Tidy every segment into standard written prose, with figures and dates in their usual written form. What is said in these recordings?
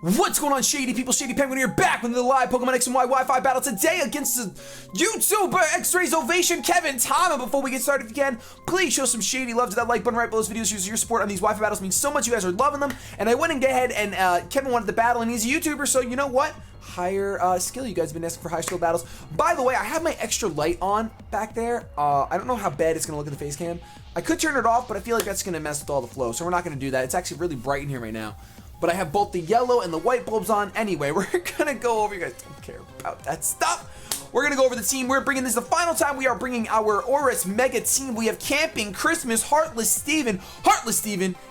What's going on, Shady people? ShadyPenguinn here, back with the live Pokemon X and Y Wi-Fi battle today against the YouTuber xRazeOvation Kevin Tom. And before we get started, if you can, please show some shady love to that like button right below this video. Your support on these Wi-Fi battles means so much. You guys are loving them. And I went and get ahead and Kevin wanted the battle, and he's a YouTuber, so you know what? Higher skill. You guys have been asking for high skill battles. By the way, I have my extra light on back there. I don't know how bad it's going to look in the face cam. I could turn it off, but I feel like that's going to mess with all the flow, so we're not going to do that. It's actually really bright in here right now. But I have both the yellow and the white bulbs on. Anyway, we're gonna go over, you guys don't care about that stuff. We're gonna go over the team. We're bringing this the final time we are bringing our ORAS Mega team. We have Camping Christmas, Heartless Steven,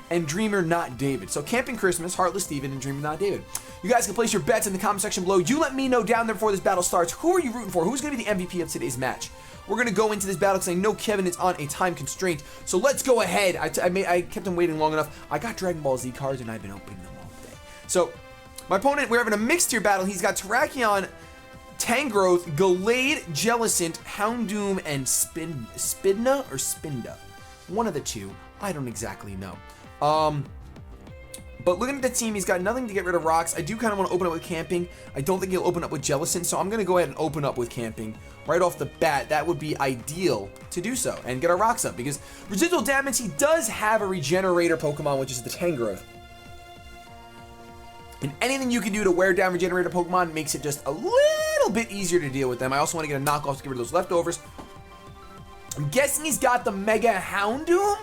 and Dreamer Not David. So Camping Christmas, Heartless Steven, and Dreamer Not David. You guys can place your bets in the comment section below. You let me know down there before this battle starts. Who are you rooting for? Who's gonna be the MVP of today's match? We're gonna go into this battle because I know Kevin is on a time constraint. So let's go ahead. I kept him waiting long enough. I got Dragon Ball Z cards and I've been opening them. So, my opponent, we're having a mixed tier battle. He's got Terrakion, Tangrowth, Gallade, Jellicent, Houndoom, and Spinda or Spinda. One of the two. I don't exactly know. But looking at the team, he's got nothing to get rid of rocks. I do kind of want to open up with Camping. I don't think he'll open up with Jellicent, so I'm going to go ahead and open up with Camping right off the bat. That would be ideal to do so and get our rocks up because residual damage, he does have a regenerator Pokemon, which is the Tangrowth. And anything you can do to wear down regenerator Pokemon makes it just a little bit easier to deal with them. I also want to get a knockoff to get rid of those leftovers. I'm guessing he's got the Mega Houndoom.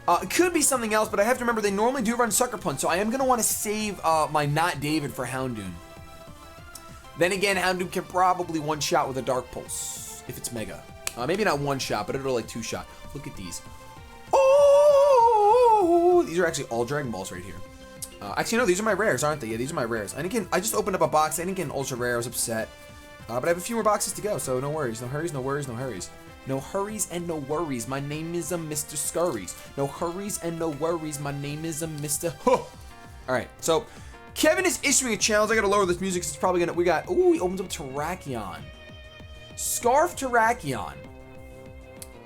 It could be something else, but I have to remember they normally do run Sucker Punch, so I am going to want to save my Not David for Houndoom. Then again, Houndoom can probably one-shot with a Dark Pulse, if it's Mega. Maybe not one-shot, but it'll like two-shot. Look at these. Oh! These are actually all Dragon Balls right here. Actually, no, these are my rares, aren't they? Yeah, these are my rares. And again, I just opened up a box. I didn't get an ultra rare. I was upset. But I have a few more boxes to go, so no worries. No hurries, no worries, no hurries. No hurries and no worries. My name is Mr. Scurries. No hurries and no worries. My name is Mr. Huh. All right, so Kevin is issuing a challenge. I got to lower this music because it's probably going to... We got... Ooh, he opens up Terrakion. Scarf Terrakion.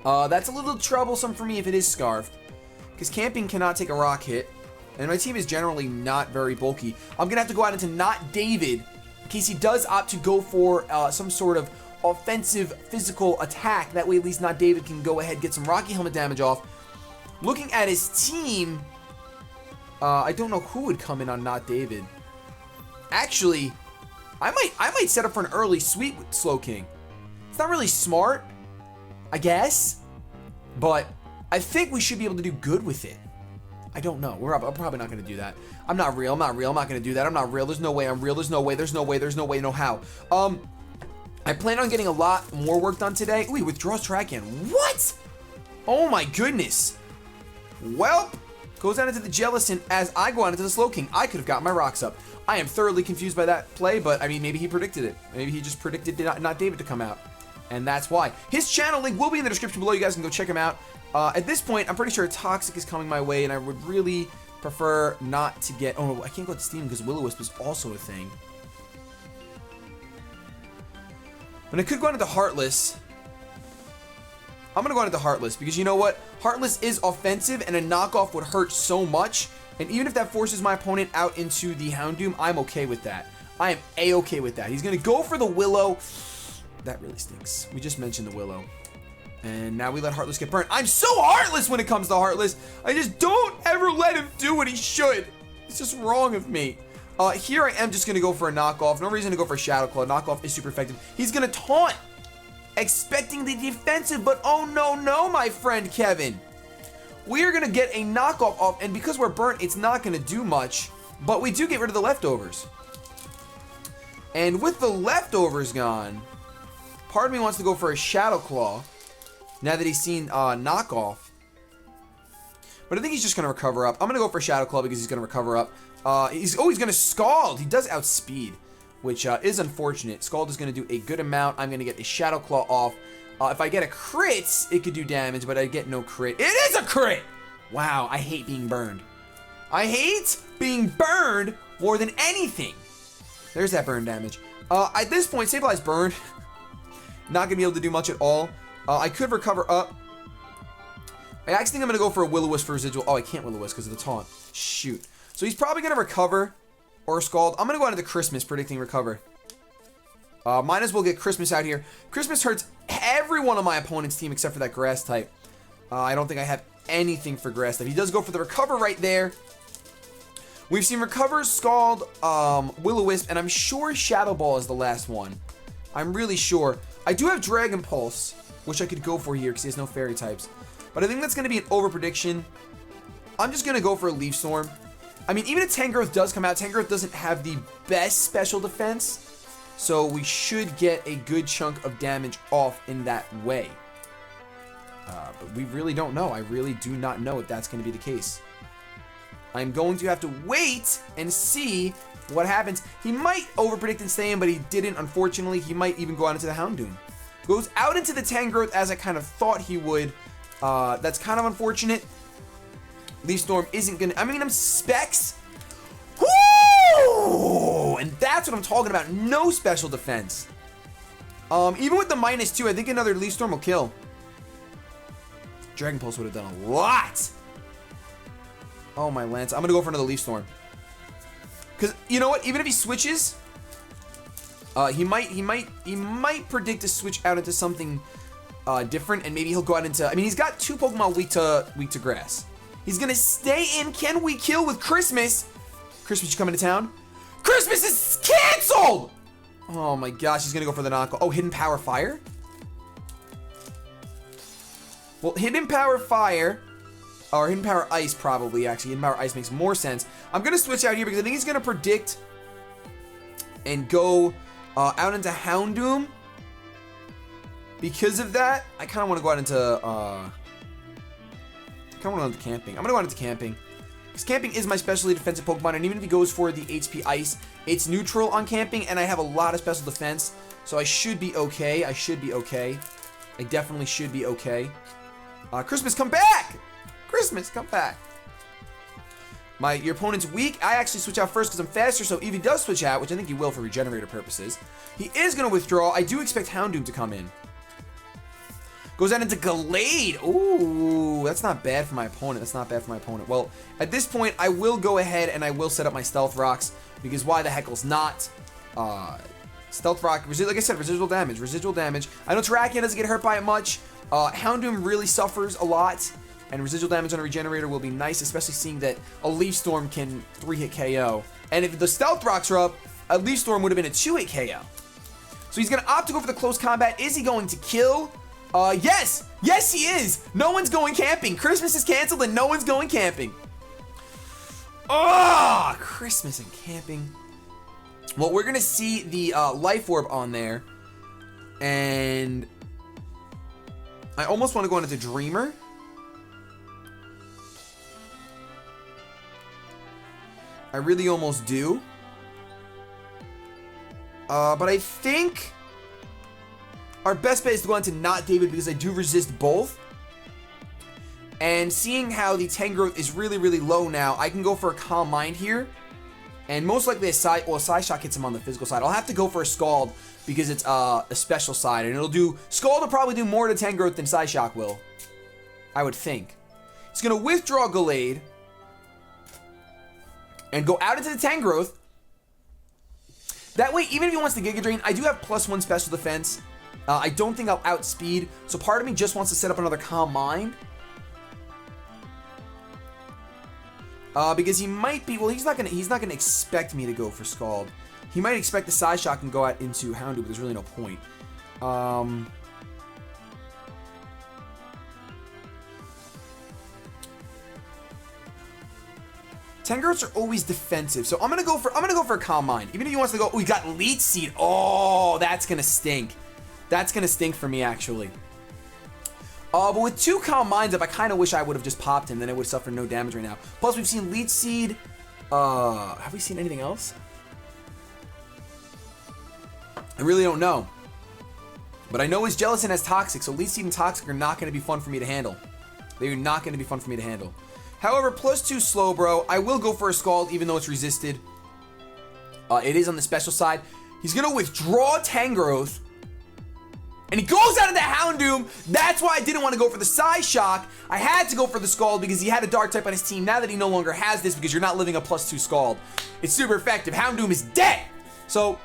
That's a little troublesome for me if it is Scarfed. Because Camping cannot take a rock hit. And my team is generally not very bulky. I'm going to have to go out into Not David in case he does opt to go for some sort of offensive physical attack. That way at least Not David can go ahead get some Rocky Helmet damage off. Looking at his team, I don't know who would come in on Not David. Actually, I might set up for an early sweep with Slowking. It's not really smart, I guess, but I think we should be able to do good with it. I don't know. I'm probably not going to do that. I'm not real. I'm not real. I'm not going to do that. I'm not real. There's no way I'm real. There's no way. There's no way. There's no way. No how. I plan on getting a lot more work done today. Ooh, he withdraws Terrakion. What? Oh my goodness. Well, goes out into the Jellicent as I go out into the Slowking. I could have got my rocks up. I am thoroughly confused by that play, but I mean, maybe he predicted it. Maybe he just predicted not David to come out. And that's why. His channel link will be in the description below. You guys can go check him out. At this point, I'm pretty sure Toxic is coming my way, and I would really prefer not to get... Oh, I can't go to Steam because Will-O-Wisp is also a thing. But I could go into Heartless. I'm going to go into Heartless because you know what? Heartless is offensive, and a knockoff would hurt so much. And even if that forces my opponent out into the Houndoom, I'm okay with that. I am A-okay with that. He's going to go for the Willow. That really stinks. We just mentioned the Willow. And now we let Heartless get burnt. I'm so heartless when it comes to Heartless. I just don't ever let him do what he should. It's just wrong of me. Here I am just going to go for a knockoff. No reason to go for a Shadow Claw. Knockoff is super effective. He's going to taunt. Expecting the defensive, but oh no, my friend Kevin. We are going to get a knockoff off. And because we're burnt, it's not going to do much. But we do get rid of the leftovers. And with the leftovers gone, part of me wants to go for a Shadow Claw. Now that he's seen knockoff. But I think he's just going to recover up. I'm going to go for Shadow Claw because he's going to recover up. He's going to Scald. He does outspeed, which is unfortunate. Scald is going to do a good amount. I'm going to get a Shadow Claw off. If I get a crit, it could do damage, but I get no crit. It is a crit! Wow, I hate being burned. I hate being burned more than anything. There's that burn damage. At this point, Stabilize Burn. Not going to be able to do much at all. I could recover up. I actually think I'm going to go for a Will-O-Wisp for residual. Oh, I can't Will-O-Wisp because of the taunt. Shoot. So he's probably going to recover. or Scald. I'm going to go out into Christmas, predicting recover. Might as well get Christmas out here. Christmas hurts every one of my opponent's team except for that grass type. I don't think I have anything for grass type. He does go for the recover right there. We've seen recover, Scald, Will-O-Wisp, and I'm sure Shadow Ball is the last one. I'm really sure. I do have Dragon Pulse, which I could go for here because he has no fairy types. But I think that's going to be an over prediction. I'm just going to go for a Leaf Storm. I mean, even if Tangrowth does come out, Tangrowth doesn't have the best special defense. So we should get a good chunk of damage off in that way. But we really don't know. I really do not know if that's going to be the case. I'm going to have to wait and see what happens. He might overpredict and stay in, but he didn't, unfortunately. He might even go out into the Houndoom. Goes out into the Tangrowth as I kind of thought he would. That's kind of unfortunate. Leaf Storm isn't going to... I mean, I'm Specs. Woo! And that's what I'm talking about. No special defense. Even with the -2, I think another Leaf Storm will kill. Dragon Pulse would have done a lot. Oh, my Lance. I'm going to go for another Leaf Storm. Because, you know what? Even if he switches, he might predict to switch out into something different, and maybe he'll go out into... I mean, he's got 2 Pokemon weak to grass. He's going to stay in Can We Kill with Christmas. Christmas, you coming to town? Christmas is canceled! Oh my gosh, he's going to go for the knockoff. Oh, Hidden Power Fire? Well, Hidden Power Fire, or Hidden Power Ice probably, actually. Hidden Power Ice makes more sense. I'm going to switch out here because I think he's going to predict and go out into Houndoom. Because of that, I kind of want to go out into... camping. I'm going to go out into camping. Because camping is my specially defensive Pokemon, and even if he goes for the HP Ice, it's neutral on camping, and I have a lot of special defense, so I should be okay. I definitely should be okay. Christmas, come back! Christmas, come back. Your opponent's weak. I actually switch out first because I'm faster, so if he does switch out, which I think he will for regenerator purposes, he is going to withdraw. I do expect Houndoom to come in. Goes out into Gallade. Ooh, that's not bad for my opponent. Well, at this point, I will go ahead and I will set up my Stealth Rocks, because why the heck's not? Stealth Rock, like I said, residual damage. I know Terrakion doesn't get hurt by it much. Houndoom really suffers a lot, and residual damage on a regenerator will be nice, especially seeing that a Leaf Storm can 3-hit KO. And if the Stealth Rocks are up, a Leaf Storm would have been a 2-hit KO. So he's going to opt to go for the close combat. Is he going to kill? Yes! Yes, he is! No one's going camping. Christmas is canceled and no one's going camping. Oh, Christmas and camping. Well, we're going to see the Life Orb on there. And I almost want to go into Dreamer. I really almost do. But I think our best bet is to go into not David, because I do resist both. And seeing how the Tangrowth is really, really low now, I can go for a Calm Mind here. And most likely a Psy Shock hits him on the physical side. I'll have to go for a Scald because it's a special side. And it'll do... Scald will probably do more to Tangrowth than Psy Shock will. I would think. He's going to withdraw Gallade. And go out into the Tangrowth. That way, even if he wants to Giga Drain, I do have +1 special defense. I don't think I'll outspeed. So part of me just wants to set up another Calm Mind. Because he might be... Well, he's not gonna expect me to go for Scald. He might expect the Psy Shock and go out into Houndoom, but there's really no point. Tangrowths are always defensive, so I'm gonna go for a Calm Mind. Even if he wants to go, oh, we got Leech Seed. Oh, that's gonna stink. That's gonna stink for me, actually. But with 2 Calm Minds up, I kind of wish I would have just popped him, then it would suffer no damage right now. Plus, we've seen Leech Seed. Have we seen anything else? I really don't know. But I know his Jellicent has Toxic, so Leech Seed and Toxic are not going to be fun for me to handle. They are not going to be fun for me to handle. However, +2 Slowbro. I will go for a Scald, even though it's resisted. It is on the special side. He's going to withdraw Tangrowth. And he goes out into Houndoom. That's why I didn't want to go for the Psyshock. I had to go for the Scald because he had a Dark type on his team. Now that he no longer has this, because you're not living a +2 Scald, it's super effective. Houndoom is dead. So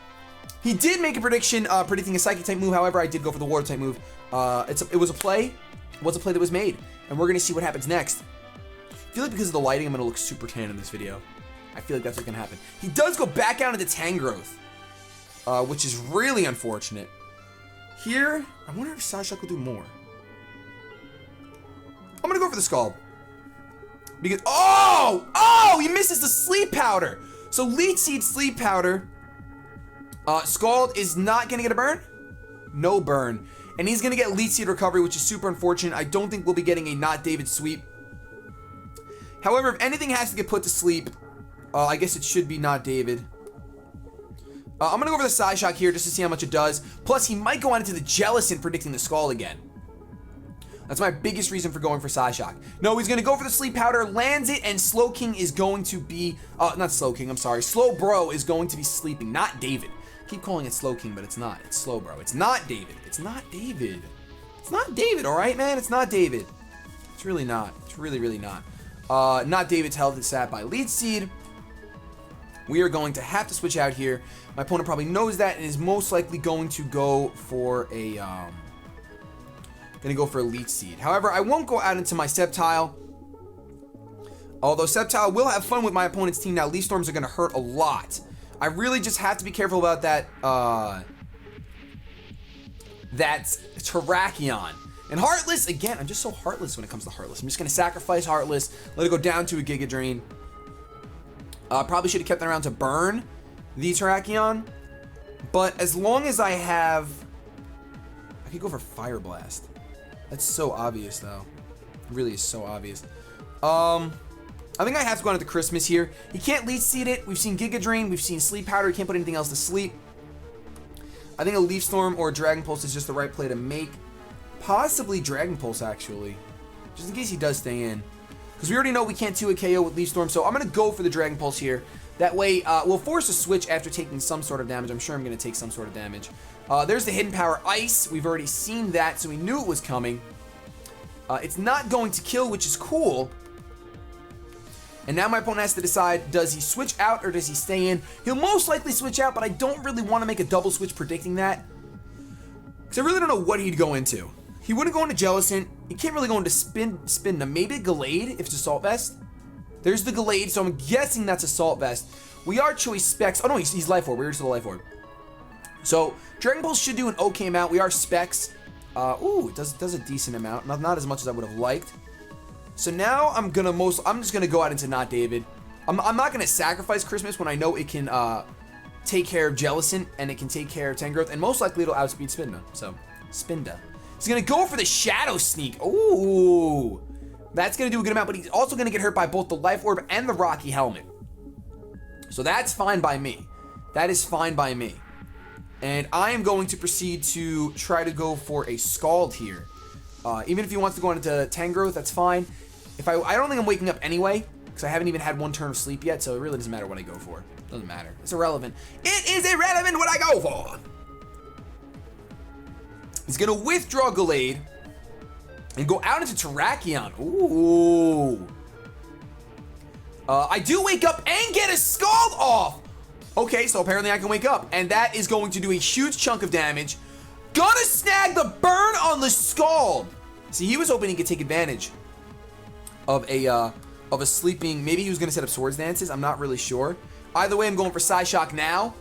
he did make a prediction, predicting a Psychic type move. However, I did go for the Water type move. It was a play. It was a play that was made. And we're going to see what happens next. I feel like because of the lighting, I'm going to look super tan in this video. I feel like that's what's going to happen. He does go back out into Tangrowth, which is really unfortunate. Here, I wonder if Psyshock will do more. I'm going to go for the Scald. Because, oh, he misses the Sleep Powder. So Leech Seed, Sleep Powder. Scald is not going to get a burn. No burn. And he's going to get Leech Seed Recovery, which is super unfortunate. I don't think we'll be getting a not David sweep. However, if anything has to get put to sleep, I guess it should be not David. I'm going to go for the Psyshock here just to see how much it does. Plus, he might go on into the Jellicent, predicting the Scald again. That's my biggest reason for going for Psyshock. No, he's going to go for the Sleep Powder, lands it, and Slowking is going to be... not Slowking, I'm sorry. Slowbro is going to be sleeping, not David. I keep calling it Slowking, but it's not. It's Slowbro. It's not David. It's not David. It's not David, all right, man? It's not David. It's really not. It's really, really not. Not David's health is sat by Leech Seed. We are going to have to switch out here. My opponent probably knows that and is most likely going to go for a Leech Seed. However, I won't go out into my Sceptile. Although Sceptile will have fun with my opponent's team now. Leaf Storms are going to hurt a lot. I really just have to be careful about that that's Terrakion. And Heartless, again, I'm just so heartless when it comes to Heartless. I'm just going to sacrifice Heartless, let it go down to a Giga Drain. Probably should have kept that around to burn the Terrakion. But as long as I have... I could go for Fire Blast. That's so obvious, though. It really is so obvious. I think I have to go on into Christmas here. He can't Leech Seed it. We've seen Giga Drain. We've seen Sleep Powder. He can't put anything else to sleep. I think a Leaf Storm or a Dragon Pulse is just the right play to make. Possibly Dragon Pulse, actually. Just in case he does stay in. Because we already know we can't 2 a KO with Leaf Storm, so I'm going to go for the Dragon Pulse here. That way, we'll force a switch after taking some sort of damage. I'm sure I'm going to take some sort of damage. There's the Hidden Power Ice. We've already seen that, so we knew it was coming. It's not going to kill, which is cool. And now my opponent has to decide, does he switch out or does he stay in? He'll most likely switch out, but I don't really want to make a double switch predicting that. Because I really don't know what he'd go into. He wouldn't go into Jellicent. He can't really go into Spinda. Maybe Gallade if it's Assault Vest. There's the Gallade, so I'm guessing that's Assault Vest. We are Choice Specs. Oh no, he's Life Orb. We're just the Life Orb. So Dragon Pulse should do an okay amount. We are Specs. Ooh, it does a decent amount. Not as much as I would have liked. So now I'm just gonna go out into not David. I'm not gonna sacrifice Christmas when I know it can take care of Jellicent and it can take care of Tangrowth, and most likely it'll outspeed Spinda. So Spinda. He's gonna go for the Shadow Sneak. Ooh, that's gonna do a good amount, but he's also gonna get hurt by both the Life Orb and the Rocky Helmet. So that's fine by me. That is fine by me. And I am going to proceed to try to go for a Scald here. Even if he wants to go into Tangrowth, that's fine. I don't think I'm waking up anyway, because I haven't even had one turn of sleep yet, so it really doesn't matter what I go for. Doesn't matter. It's irrelevant. It is irrelevant what I go for! He's going to withdraw Gallade and go out into Terrakion. Ooh. I do wake up and get a Scald off! Okay, so apparently I can wake up, and that is going to do a huge chunk of damage. Gonna snag the burn on the Scald. See, he was hoping he could take advantage of a sleeping. Maybe he was gonna set up Swords Dances. I'm not really sure. Either way, I'm going for Psyshock now.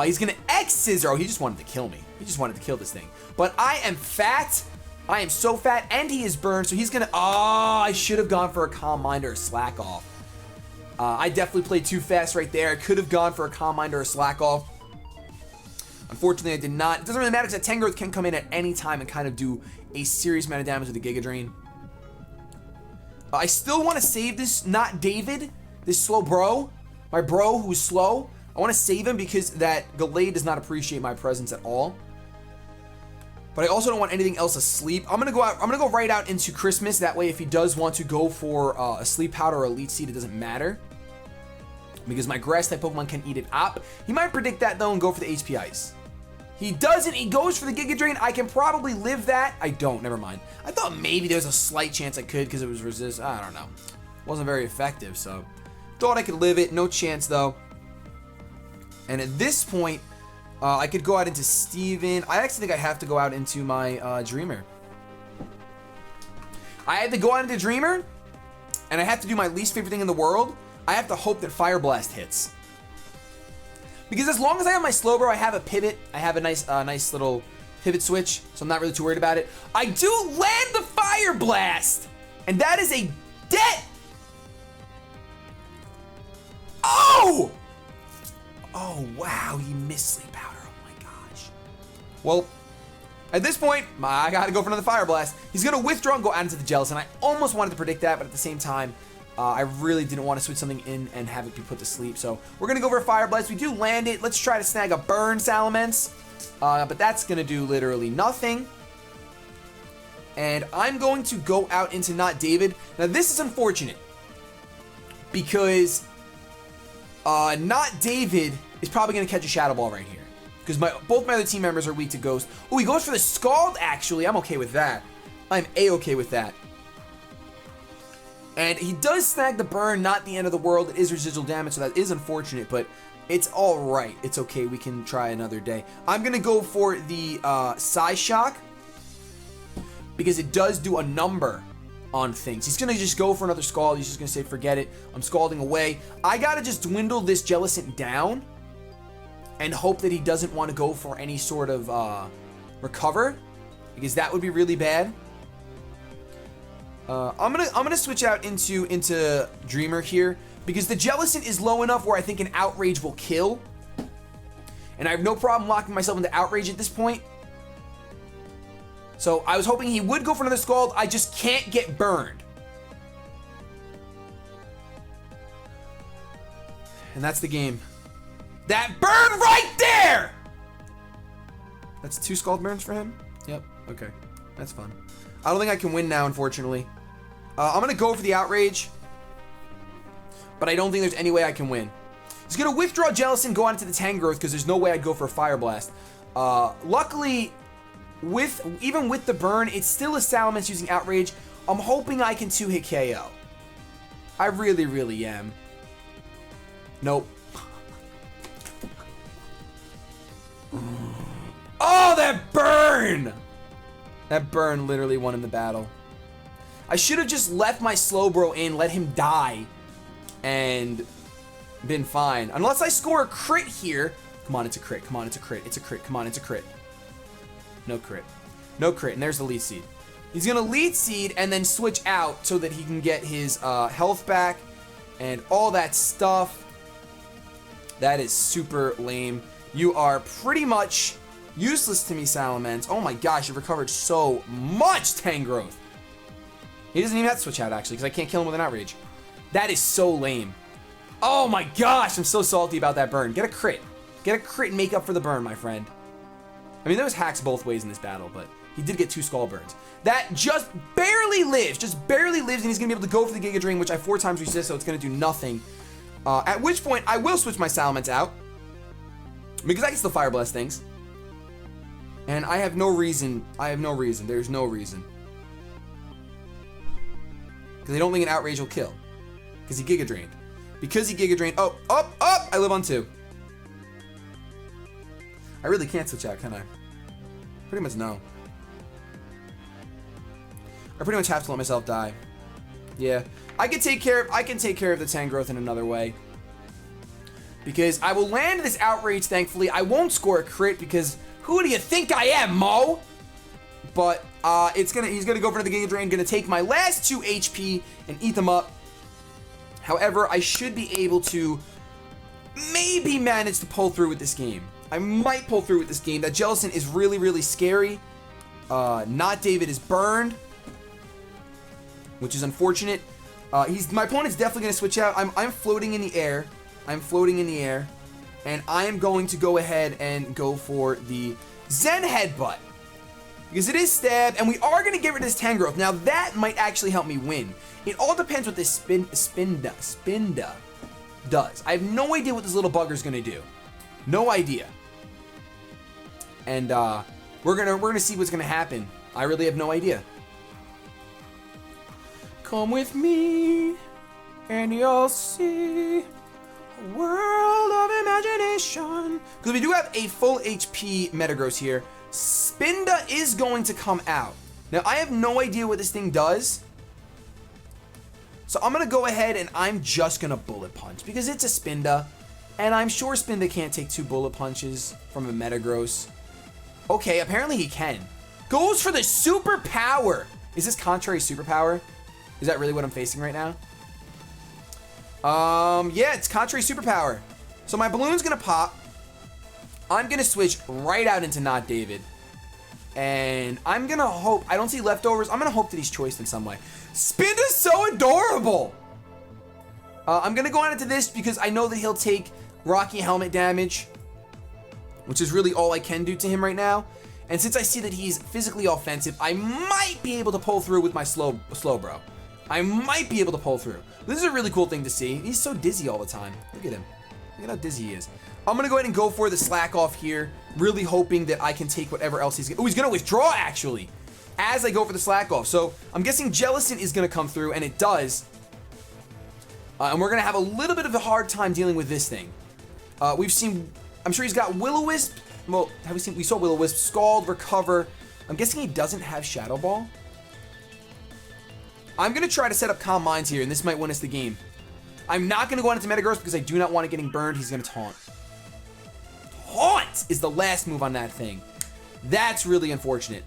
He's gonna X-Scissor. Oh, he just wanted to kill me. He just wanted to kill this thing. But I am fat. I am so fat, and he is burned. So he's gonna. Oh, I should have gone for a Calm Mind or a Slack Off. I definitely played too fast right there. I could have gone for a Calm Mind or a Slack Off. Unfortunately, I did not. It doesn't really matter because that Tangrowth can come in at any time and kind of do a serious amount of damage with the Giga Drain. I still want to save this, not David, this slow bro. My bro who's slow. I want to save him because that Gallade does not appreciate my presence at all. But I also don't want anything else asleep. I'm gonna go right out into Christmas. That way, if he does want to go for a Sleep Powder or a Leech Seed, it doesn't matter. Because my Grass type Pokemon can eat it up. He might predict that though and go for the HP Ice. He doesn't. He goes for the Giga Drain. I can probably live that. I don't. Never mind. I thought maybe there was a slight chance I could because it was resist. I don't know. Wasn't very effective, so thought I could live it. No chance, though. And at this point, I could go out into Steven. I actually think I have to go out into my Dreamer. I had to go out into Dreamer, and I have to do my least favorite thing in the world. I have to hope that Fire Blast hits. Because as long as I have my Slowbro, I have a pivot. I have a nice little pivot switch, so I'm not really too worried about it. I do land the Fire Blast, and that is a dead. Oh! Oh, wow, he missed Sleep Powder. Oh my gosh. Well, at this point, I gotta go for another Fire Blast. He's gonna withdraw and go out into the Jealous, and I almost wanted to predict that, but at the same time, I really didn't want to switch something in and have it be put to sleep. So we're going to go for a Fire Blast. We do land it. Let's try to snag a Burn Salamence. But that's going to do literally nothing. And I'm going to go out into Not David. Now this is unfortunate. Because Not David is probably going to catch a Shadow Ball right here. Because both my other team members are weak to Ghost. Oh, he goes for the Scald actually. I'm okay with that. I'm A-okay with that. And he does snag the burn, not the end of the world. It is residual damage, so that is unfortunate, but it's all right. It's okay. We can try another day. I'm going to go for the Psyshock because it does do a number on things. He's going to just go for another Scald. He's just going to say, forget it. I'm scalding away. I got to just dwindle this Jellicent down and hope that he doesn't want to go for any sort of recover because that would be really bad. I'm gonna switch out into Dreamer here because the Jellicent is low enough where I think an Outrage will kill, and I have no problem locking myself into Outrage at this point. So I was hoping he would go for another Scald. I just can't get burned, and that's the game. That burn right there. That's 2 Scald burns for him. Yep. Okay, that's fun. I don't think I can win now, unfortunately. I'm going to go for the Outrage, but I don't think there's any way I can win. He's going to withdraw Jellicent, go on into the Tangrowth, because there's no way I'd go for a Fire Blast. Luckily, even with the burn, it's still a Salamence using Outrage. I'm hoping I can 2-hit KO. I really, really am. Nope. Oh, that burn! That burn literally won him the battle. I should have just left my Slowbro in, let him die, and been fine. Unless I score a crit here. Come on, it's a crit. Come on, it's a crit. It's a crit. Come on, it's a crit. No crit. No crit, and there's the Lead Seed. He's going to Lead Seed and then switch out so that he can get his health back and all that stuff. That is super lame. You are pretty much useless to me, Salamence. Oh my gosh, you've recovered so much Tangrowth. He doesn't even have to switch out, actually, because I can't kill him with an Outrage. That is so lame. Oh my gosh, I'm so salty about that burn. Get a crit. Get a crit and make up for the burn, my friend. I mean, there was hacks both ways in this battle, but he did get 2 Skull Burns. That just barely lives, and he's going to be able to go for the Giga Drain, which I 4 times resist, so it's going to do nothing. At which point, I will switch my Salamence out, because I can still Fire Blast things. And I have no reason. There's no reason. Because I don't think an Outrage will kill. Because he Giga Drained. Oh, I live on 2. I really can't switch out, can I? Pretty much no. I pretty much have to let myself die. Yeah. I can take care of the Tangrowth in another way. Because I will land this Outrage, thankfully. I won't score a crit because who do you think I am, Mo? But he's gonna go for the Giga Drain, gonna take my last 2 HP and eat them up. However, I should be able to maybe manage to pull through with this game. I might pull through with this game. That Jellicent is really, really scary. Not David is burned, which is unfortunate. My opponent's definitely gonna switch out. I'm floating in the air. And I am going to go ahead and go for the Zen Headbutt. Because it is stab, and we are going to get rid of this Tangrowth. Now, that might actually help me win. It all depends what this Spinda does. I have no idea what this little bugger's going to do. No idea. and we're gonna see what's gonna happen. I really have no idea. Come with me, and you'll see a world of imagination. Because we do have a full HP Metagross here. Spinda is going to come out. Now, I have no idea what this thing does. So I'm going to go ahead and I'm just going to Bullet Punch. Because it's a Spinda. And I'm sure Spinda can't take 2 Bullet Punches from a Metagross. Okay, apparently he can. Goes for the Super Power. Is this Contrary Superpower? Is that really what I'm facing right now? Yeah, it's Contrary Superpower. So my balloon's gonna pop. I'm gonna switch right out into Not David. And I'm gonna hope, I don't see leftovers. I'm gonna hope that he's choiced in some way. Spinda's so adorable! I'm gonna go on into this because I know that he'll take Rocky Helmet damage, which is really all I can do to him right now. And since I see that he's physically offensive, I might be able to pull through with my slow bro. I might be able to pull through. This is a really cool thing to see. He's so dizzy all the time. Look at him. Look at how dizzy he is. I'm going to go ahead and go for the slack off here, really hoping that I can take whatever else he's going to... Oh, he's going to withdraw, actually, as I go for the slack off. So I'm guessing Jellicent is going to come through, and it does. And we're going to have a little bit of a hard time dealing with this thing. We've seen... I'm sure he's got Will-O-Wisp. Well, have we seen... We saw Will-O-Wisp, Scald, Recover. I'm guessing he doesn't have Shadow Ball. I'm going to try to set up Calm Minds here, and this might win us the game. I'm not going to go on into Metagross because I do not want it getting burned. He's going to Taunt. Taunt is the last move on that thing. That's really unfortunate.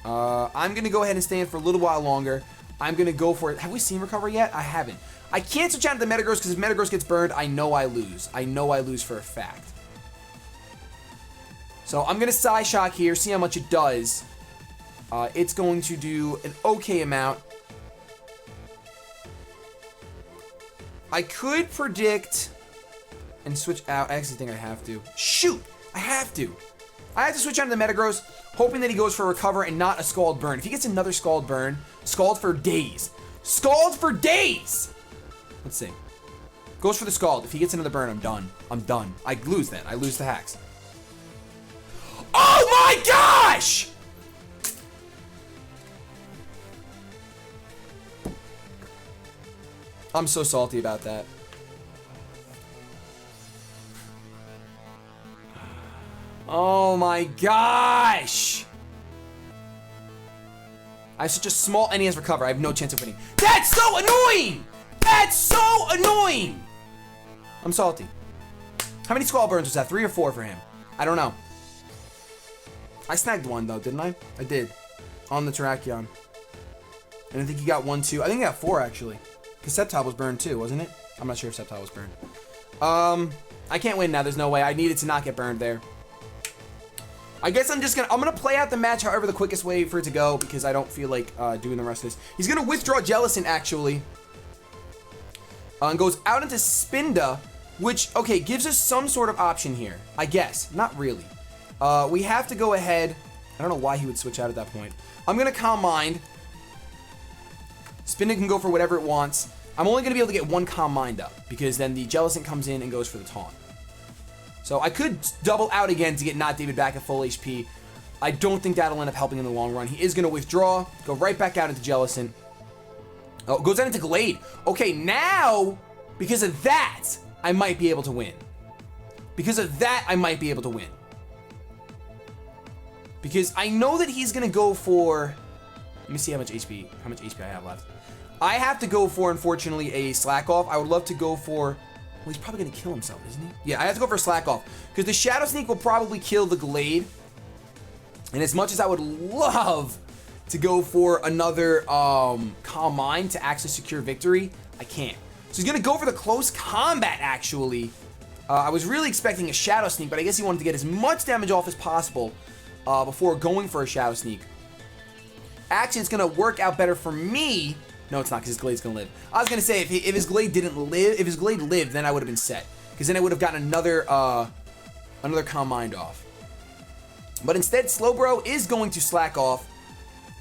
I'm going to go ahead and stay in for a little while longer. I'm going to go for it. Have we seen Recover yet? I haven't. I can't switch out to the Metagross because if Metagross gets burned, I know I lose. I know I lose for a fact. So I'm going to Psyshock here, see how much it does. It's going to do an okay amount. I could predict and switch out. I actually think I have to. Shoot! I have to. I have to switch out to the Metagross, hoping that he goes for a Recover and not a Scald Burn. If he gets another Scald Burn, Scald for days. Scald for days! Let's see. Goes for the Scald. If he gets another burn, I'm done. I'm done. I lose then. I lose the hacks. Oh my gosh! I'm so salty about that. Oh my gosh! I have such a small NES Recover. I have no chance of winning. That's so annoying! That's so annoying! I'm salty. How many Scald Burns was that? 3 or 4 for him? I don't know. I snagged one though, didn't I? I did. On the Terrakion. And I think he got 1, 2. I think he got 4 actually. Because Sceptile was burned too, wasn't it? I'm not sure if Sceptile was burned. I can't win now. There's no way. I needed to not get burned there. I guess I'm gonna play out the match however the quickest way for it to go because I don't feel like doing the rest of this. He's gonna withdraw Jellicent actually. And goes out into Spinda, which, okay, gives us some sort of option here. I guess. Not really. We have to go ahead. I don't know why he would switch out at that point. I'm gonna Calm Mind. Spinda can go for whatever it wants. I'm only going to be able to get 1 Calm Mind up because then the Jellicent comes in and goes for the Taunt. So I could double out again to get Not David back at full HP. I don't think that'll end up helping in the long run. He is going to withdraw, go right back out into Jellicent. Oh, goes out into Glade. Okay, now, because of that, I might be able to win. Because of that, I might be able to win. Because I know that he's going to go for... Let me see how much HP I have left. I have to go for, unfortunately, a Slack Off. I would love to go for... Well, he's probably going to kill himself, isn't he? Yeah, I have to go for a Slack Off. Because the Shadow Sneak will probably kill the Glade. And as much as I would love to go for another Calm Mind to actually secure victory, I can't. So he's going to go for the Close Combat, actually. I was really expecting a Shadow Sneak, but I guess he wanted to get as much damage off as possible before going for a Shadow Sneak. Actually, it's going to work out better for me. No, it's not, because his Glade's going to live. I was going to say, if his Glade didn't live, if his Glade lived, then I would have been set. Because then I would have gotten another Calm Mind off. But instead, Slowbro is going to slack off.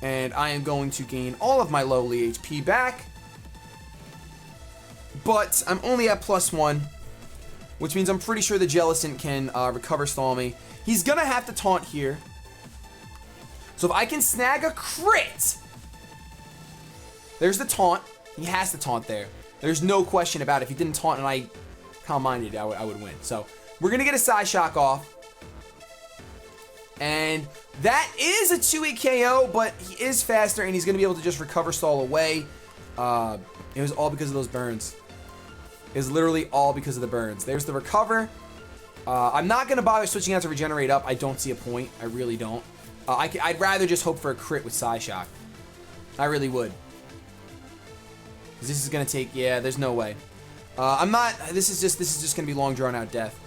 And I am going to gain all of my lowly HP back. But I'm only at +1. which means I'm pretty sure the Jellicent can recover stall me. He's gonna have to taunt here. So if I can snag a crit, there's the taunt. He has to taunt there. There's no question about it. If he didn't taunt and I calm-minded, I would win. So we're gonna get a side shock off. And that is a 2-hit KO, but he is faster and he's gonna be able to just recover stall away. It was all because of those burns. It was literally all because of the burns. There's the recover. I'm not gonna bother switching out to regenerate up. I don't see a point. I really don't. I'd rather just hope for a crit with side shock. I really would. This is gonna take, yeah, there's no way. This is just gonna be long drawn out death.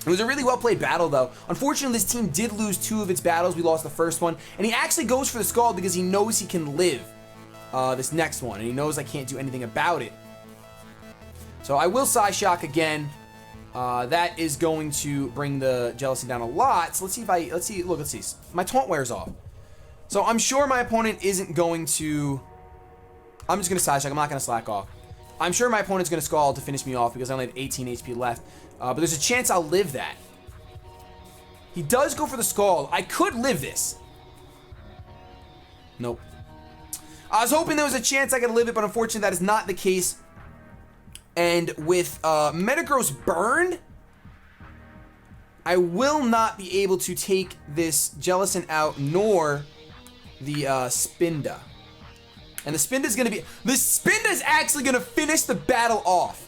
It was a really well played battle though. Unfortunately, this team did lose 2 of its battles. We lost the first one, and he actually goes for the Scald because he knows he can live this next one, and he knows I can't do anything about it. So I will side shock again. That is going to bring the Jellicent down a lot. So let's see. My taunt wears off. So I'm sure my opponent isn't going to. I'm just gonna side shock. I'm not gonna slack off. I'm sure my opponent's gonna Scald to finish me off because I only have 18 HP left. But there's a chance I'll live that. He does go for the Scald. I could live this. Nope. I was hoping there was a chance I could live it, but unfortunately that is not the case. And with Metagross burned, I will not be able to take this Jellicent out, nor the Spinda. And the Spinda's gonna be... The Spinda's actually gonna finish the battle off.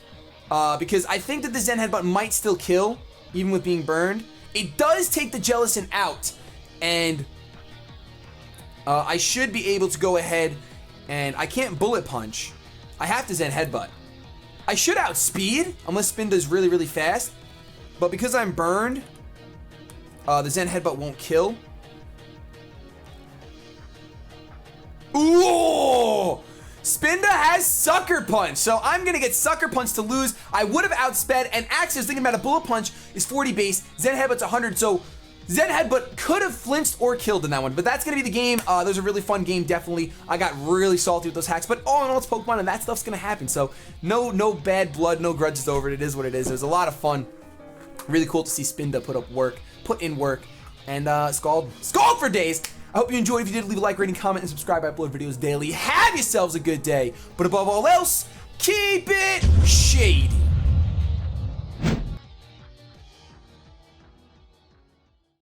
Because I think that the Zen Headbutt might still kill, even with being burned. It does take the Jellicent out. And I should be able to go ahead and... I can't Bullet Punch. I have to Zen Headbutt. I should outspeed, unless Spinda's really, really fast. But because I'm burned, the Zen Headbutt won't kill. Ooh! Spinda has Sucker Punch, so I'm gonna get Sucker Punch to lose. I would have outsped, and actually I was thinking about a Bullet Punch is 40 base, Zen Headbutt's 100, so Zen Headbutt could have flinched or killed in that one, but that's gonna be the game. That was a really fun game, definitely. I got really salty with those hacks, but all in all, it's Pokemon, and that stuff's gonna happen, so no bad blood, no grudges over it. It is what it is. It was a lot of fun. Really cool to see Spinda put in work, and Scald for days. I hope you enjoyed. If you did, leave a like, rating, comment, and subscribe. I upload videos daily. Have yourselves a good day. But above all else, keep it shady.